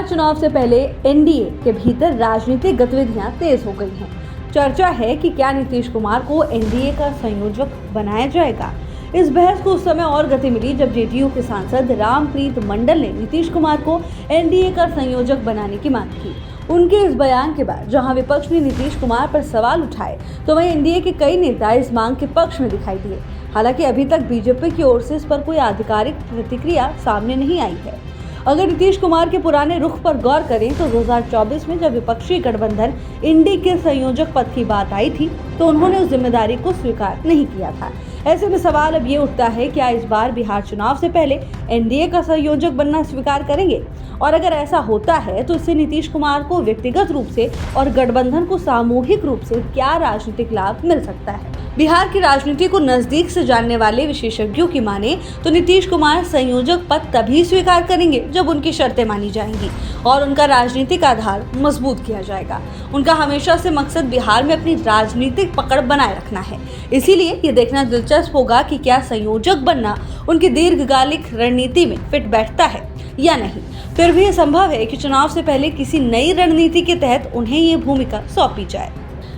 बिहार चुनाव से पहले एनडीए के भीतर राजनीतिक गतिविधियां तेज हो गई हैं। चर्चा है कि क्या नीतीश कुमार को एनडीए का संयोजक बनाया जाएगा। इस बहस को उस समय और गति मिली जब जेडीयू के सांसद रामप्रीत मंडल ने नीतीश कुमार को एनडीए का संयोजक बनाने की मांग की। उनके इस बयान के बाद जहां विपक्ष ने नीतीश कुमार पर सवाल उठाए, तो वहीं एनडीए के कई नेता इस मांग के पक्ष में दिखाई दिए। हालांकि अभी तक बीजेपी की ओर से इस पर कोई आधिकारिक प्रतिक्रिया सामने नहीं आई है। अगर नीतीश कुमार के पुराने रुख पर गौर करें तो 2024 में जब विपक्षी गठबंधन इंडी के संयोजक पद की बात आई थी, तो उन्होंने उस जिम्मेदारी को स्वीकार नहीं किया था। ऐसे में सवाल अब ये उठता है, क्या इस बार बिहार चुनाव से पहले एनडीए का संयोजक बनना स्वीकार करेंगे? और अगर ऐसा होता है तो इससे नीतीश कुमार को व्यक्तिगत रूप से और गठबंधन को सामूहिक रूप से क्या राजनीतिक लाभ मिल सकता है? बिहार की राजनीति को नजदीक से जानने वाले विशेषज्ञों की माने तो नीतीश कुमार संयोजक पद तभी स्वीकार करेंगे जब उनकी शर्तें मानी जाएंगी और उनका राजनीतिक आधार मजबूत किया जाएगा। उनका हमेशा से मकसद बिहार में अपनी राजनीतिक पकड़ बनाए रखना है। इसीलिए ये देखना दिलचस्प होगा कि क्या संयोजक बनना उनकी दीर्घकालिक रणनीति में फिट बैठता है या नहीं। फिर भी ये संभव है कि चुनाव से पहले किसी नई रणनीति के तहत उन्हें ये भूमिका सौंपी जाए।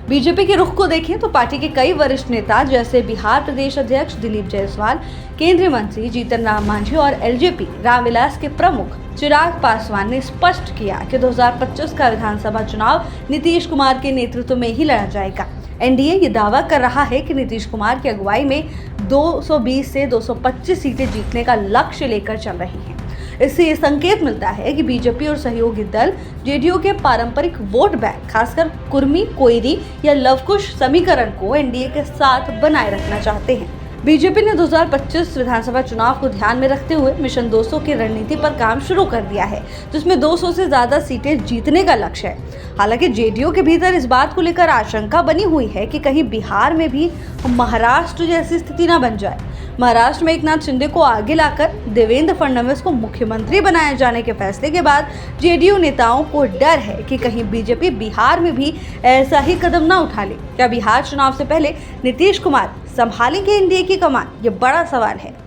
बीजेपी के रुख को देखें तो पार्टी के कई वरिष्ठ नेता जैसे बिहार प्रदेश अध्यक्ष दिलीप जायसवाल, केंद्रीय मंत्री जीतन राम मांझी और एलजेपी रामविलास के प्रमुख चिराग पासवान ने स्पष्ट किया कि 2025 का विधानसभा चुनाव नीतीश कुमार के नेतृत्व में ही लड़ा जाएगा। एनडीए ये दावा कर रहा है कि नीतीश कुमार की अगुवाई में 220 से 225 सीटें जीतने का लक्ष्य लेकर चल रही हैं। इससे ये संकेत मिलता है कि बीजेपी और सहयोगी दल जेडीयू के पारंपरिक वोट बैंक, खासकर कुर्मी, कोयरी या लवकुश समीकरण को एनडीए के साथ बनाए रखना चाहते हैं। बीजेपी ने 2025 विधानसभा चुनाव को ध्यान में रखते हुए मिशन 200 की रणनीति पर काम शुरू कर दिया है, जिसमें 200 से ज्यादा सीटें जीतने का लक्ष्य है। हालांकि जेडीयू के भीतर इस बात को लेकर आशंका बनी हुई है कि कहीं बिहार में भी महाराष्ट्र जैसी स्थिति न बन जाए। महाराष्ट्र में एकनाथ शिंदे को आगे लाकर देवेंद्र फडणवीस को मुख्यमंत्री बनाए जाने के फैसले के बाद जेडीयू नेताओं को डर है कि कहीं बीजेपी बिहार में भी ऐसा ही कदम न उठा ले। क्या बिहार चुनाव से पहले नीतीश कुमार संभालेंगे एनडीए की कमान? ये बड़ा सवाल है।